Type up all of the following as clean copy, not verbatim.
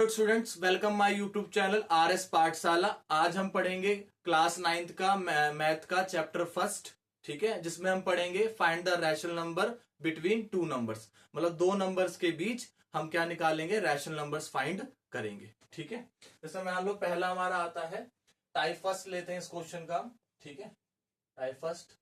All students, welcome my YouTube channel RS पाठशाला। आज हम पढ़ेंगे क्लास 9th का मैथ का चैप्टर फर्स्ट। ठीक है, जिसमें हम पढ़ेंगे find the rational number between two numbers. मतलब दो नंबर्स के बीच हम क्या निकालेंगे, रैशनल नंबर्स फाइंड करेंगे। ठीक है, जैसे मान लो पहला हमारा आता है टाइप फर्स्ट, लेते हैं इस क्वेश्चन का। ठीक है, टाइप फर्स्ट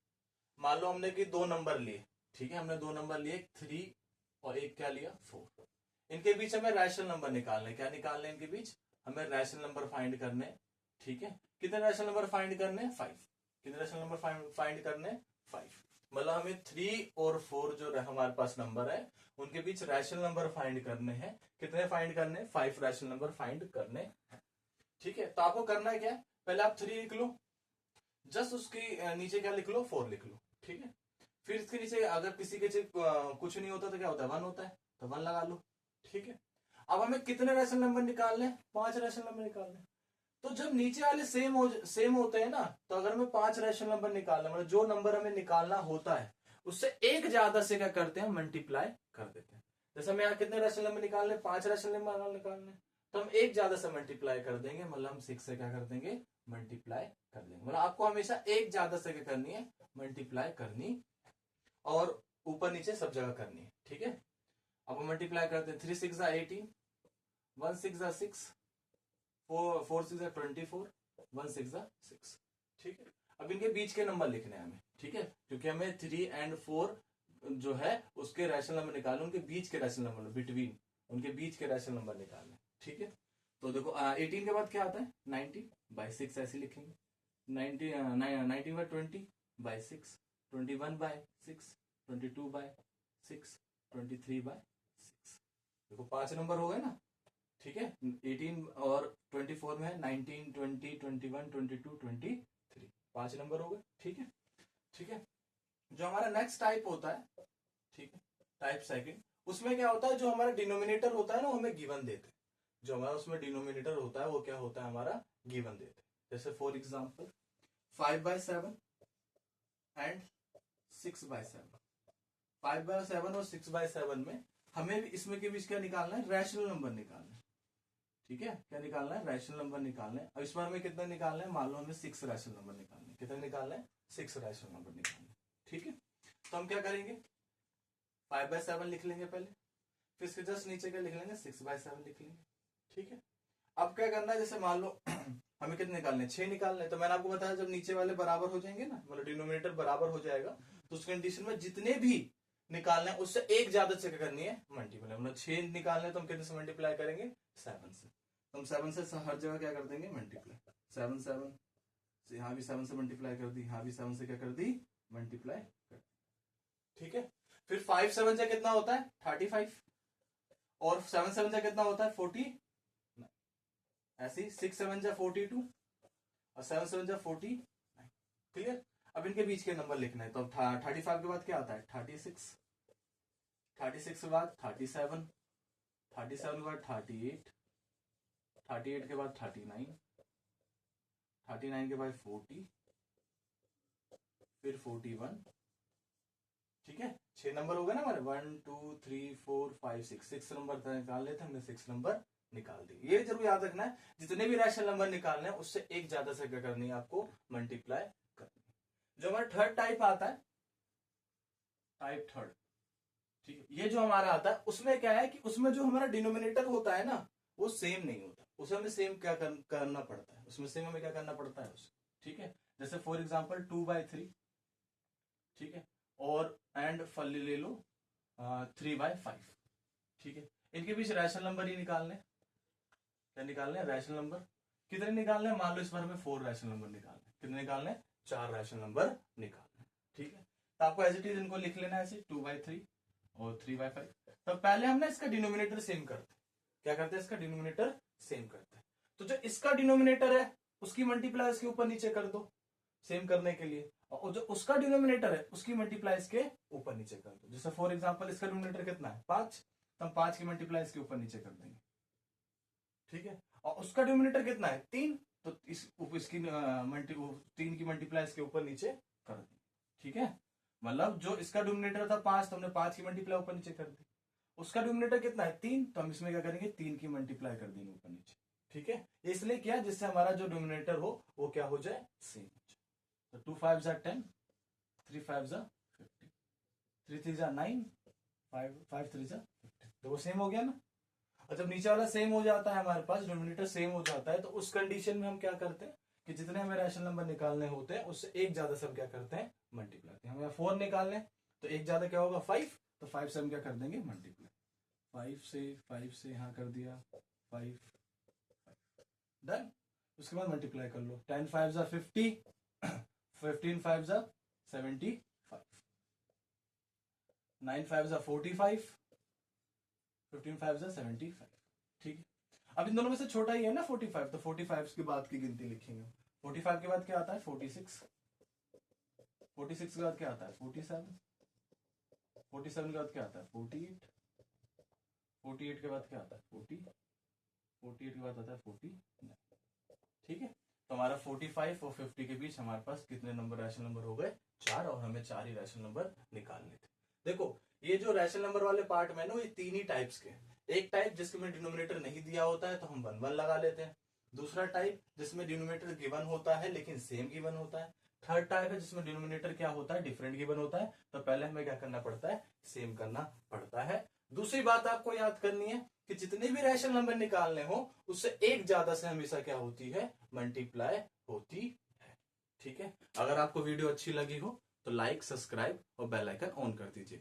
मान लो हमने कि दो नंबर लिए। ठीक है, हमने दो नंबर लिए, 3 और एक क्या लिया, 4। इनके बीच हमें रैशनल नंबर निकालने, क्या निकालने इनके बीच, हमें रैशनल नंबर फाइंड करने। ठीक है, कितने रैशनल नंबर फाइंड करने, 5। कितने रैशनल नंबर फाइंड करने, 5। मतलब हमें 3 और 4 जो हमारे पास नंबर है उनके बीच रैशनल नंबर फाइंड करने हैं। कितने फाइंड करने, 5 रैशनल नंबर फाइंड करने हैं। ठीक है, तो आपको करना है क्या, पहले आप 3 लिख लो, जस्ट उसके नीचे क्या लिख लो, 4 लिख लो। ठीक है, फिर इसके नीचे अगर किसी के कुछ नहीं होता तो क्या होता है, 1 होता है, तो 1 लगा लो। ठीक है, अब हमें कितने रैशनल नंबर निकालने हैं, 5 रैशनल नंबर निकालने। तो जब नीचे वाले सेम होते हैं ना, तो अगर हमें 5 रैशनल नंबर निकालना, मतलब जो नंबर हमें निकालना होता है उससे एक ज्यादा से क्या करते हैं, मल्टीप्लाई कर देते हैं। जैसे हमें यहाँ कितने रैशनल नंबर निकालने, 5 रैशनल नंबर निकालने, तो हम एक ज्यादा से मल्टीप्लाई कर देंगे, मतलब हम 6 से क्या कर देंगे, मल्टीप्लाई कर देंगे। मतलब आपको हमेशा एक ज्यादा से क्या करनी है, मल्टीप्लाई करनी, और ऊपर नीचे सब जगह करनी है। ठीक है, अब हम मल्टीप्लाई करते हैं, 3 6 18, 1 6 6, 4 6 24, 1 6 6। ठीक है, अब इनके बीच के नंबर लिखने हैं हमें। ठीक है, क्योंकि हमें 3 एंड 4 जो है उसके रैशनल नंबर निकालने, उनके बीच के रैशनल नंबर, बिटवीन उनके बीच के रैशनल नंबर निकालने। ठीक है, तो देखो 18 के बाद क्या आता है, 90/6 ऐसे लिखेंगे। 19/20/6, 21/6, 22/6, 23/6। देखो 5 नंबर हो गए ना। ठीक है, 18 और 24 में है 19, 20, 21, 22, 23, 5 नंबर हो गए। ठीक है, ठीक है, जो हमारा नेक्स्ट टाइप होता है, ठीक है, टाइप सेकंड, उसमें क्या होता है, जो हमारा डिनोमिनेटर होता है ना, हमें गिवन देते हैं। जो हमारा उसमें डिनोमिनेटर होता है वो क्या होता है, हमारा गिवन देते हैं। जैसे फॉर एग्जाम्पल 5/7 एंड 6/7। 5/7 और 6/7 में हमें भी इसमें के बीच क्या निकालना है, रैशनल नंबर निकालना है। ठीक है, क्या निकालना है, रैशनल नंबर निकालना है। अब इस बार हमें कितना निकालना है, मान लो हमें 6 रैशनल नंबर निकालना है। कितना निकालना है, 6 रैशनल नंबर निकालना है। ठीक है, तो हम क्या करेंगे, 5/7 लिख लेंगे पहले, फिर इसके जस्ट नीचे क्या लिख लेंगे, 6/7 लिख लेंगे। ठीक है, अब क्या करना है, जैसे मान लो हमें कितने निकालने, 6 निकालने। तो मैंने आपको बताया जब नीचे वाले बराबर हो जाएंगे ना, मतलब डिनोमिनेटर बराबर हो जाएगा, तो उस कंडीशन में जितने भी निकालना है उससे एक ज्यादा से क्या करनी है, मल्टीप्लाई। मतलब 6 निकालने तो हम कितने से मल्टीप्लाई करेंगे, 7 से। तो हम 7 से हर जगह क्या कर देंगे, मल्टीप्लाई। 7 7 से यहाँ भी 7 से मल्टीप्लाई कर दी, यहाँ भी 7 से क्या कर दी, मल्टीप्लाई कर दी। ठीक है, फिर 5 7 से कितना होता है, 35, और 7 7 से कितना होता है, 40। ऐसी 6 7 जा 42 और 7 7 जा 49। क्लियर, अब इनके बीच के नंबर लिखना है। तो 35 के बाद क्या आता है, 36, 36 के बाद 37, 37 के बाद 38, 38 के बाद 39, 39 के बाद 40, फिर 41। ठीक है, 6 नंबर हो गए ना हमारे, 1 2 3 4 5 6 नंबर निकाल लेते, हमने 6 नंबर निकाल दिए। ये जरूर याद रखना है, जितने भी रैशनल नंबर निकालने हैं उससे एक ज्यादा से क्या करनी है, आपको मल्टीप्लाई करनी है। जो हमारा थर्ड टाइप आता है, टाइप थर्ड, ठीक है, ये जो हमारा आता है उसमें क्या है कि उसमें जो हमारा डिनोमिनेटर होता है ना, वो सेम नहीं होता, उसे हमें सेम क्या करना पड़ता है, उसमें सेम हमें क्या करना पड़ता है उसे। ठीक है, जैसे फॉर एग्जाम्पल 2/3। ठीक है, और एंड फल ले लो 3/5। ठीक है, इनके बीच रैशनल नंबर ही निकालने, क्या निकालने, रैशनल नंबर। कितने निकालने, मान लो इस बार हमें 4 रैशनल नंबर निकालने। कितने निकालने, 4 रैशनल नंबर निकालने। ठीक है, तो आपको एज इट इज इनको लिख लेना है ऐसे, 2/3 और 3/5। तो पहले हम ना इसका डिनोमिनेटर सेम करते हैं। क्या करते हैं, इसका डिनोमिनेटर सेम करते हैं। तो जो इसका डिनोमिनेटर है उसकी मल्टीप्लाई इसके ऊपर नीचे कर दो, सेम करने के लिए, और जो उसका डिनोमिनेटर है उसकी मल्टीप्लाई इसके ऊपर नीचे कर दो। जैसे फॉर एग्जांपल इसका डिनोमिनेटर कितना है, 5, तो हम 5 की मल्टीप्लाई इसके ऊपर नीचे कर देंगे। ठीक है, और उसका डिनोमिनेटर कितना है, 3, तो इसकी 3 की मल्टीप्लाई इसके ऊपर नीचे कर देंगे। ठीक है, मतलब जो इसका डिनोमिनेटर था 5, तो हमने 5 की मल्टीप्लाई ऊपर नीचे कर दी, उसका डिनोमिनेटर कितना है 3, तो हम इसमें क्या करेंगे 3 की मल्टीप्लाई कर देंगे ऊपर नीचे। ठीक है, इसलिए क्या, जिससे हमारा जो डिनोमिनेटर हो वो क्या हो जाए, सेम हो जाए। तो 2 5 10, 3 5 50, 3 3 9, 5 3 15, तो वो सेम हो गया ना। और जब नीचे वाला सेम हो जाता है, हमारे पास डिनोमिनेटर सेम हो जाता है, तो उस कंडीशन में हम क्या करते हैं कि जितने हमें रैशनल नंबर निकालने होते हैं उससे एक ज्यादा सब क्या करते हैं, मल्टीप्लाई करते हैं। हमें 4 निकालने हैं, तो एक ज्यादा क्या होगा 5, तो 5 से हम क्या कर देंगे मल्टीप्लाई, 5 से यहाँ कर दिया 5, डन। उसके बाद मल्टीप्लाई कर लो, 10 5 50, 15 5 75, 9 5 45, 15 5 75। ठीक है, अब इन दोनों में से छोटा ही है ना 45, तो 45 के बाद की गिनती लिखेंगे। 45 के बाद क्या आता है 46, 46 के बाद क्या आता है 47, 47 के बाद क्या आता है 48, 48 के बाद क्या आता है 40, 48 के बाद आता है 49। ठीक है, तो हमारा 45 और 50 के बीच हमारे पास कितने नंबर, रैशनल नंबर हो गए 4, और हमें 4 ही रैशनल नंबर निकालने थे। देखो ये जो रैशनल नंबर वाले पार्ट में ना, ये 3 ही टाइप्स के, एक टाइप जिसमें डिनोमिनेटर नहीं दिया होता है तो हम 1 1 लगा लेते हैं, दूसरा टाइप जिसमें डिनोमिनेटर गिवन होता है लेकिन सेम गिवन होता है, थर्ड टाइप है जिसमें डिनोमिनेटर क्या होता है, डिफरेंट गिवन होता है, तो पहले हमें क्या करना पड़ता है, सेम करना पड़ता है। दूसरी बात आपको याद करनी है कि जितने भी रैशनल नंबर निकालने हो उससे एक ज्यादा से हमेशा क्या होती है, मल्टीप्लाई होती है। ठीक है, अगर आपको वीडियो अच्छी लगी हो तो लाइक, सब्सक्राइब और बेल आइकन ऑन कर दीजिए।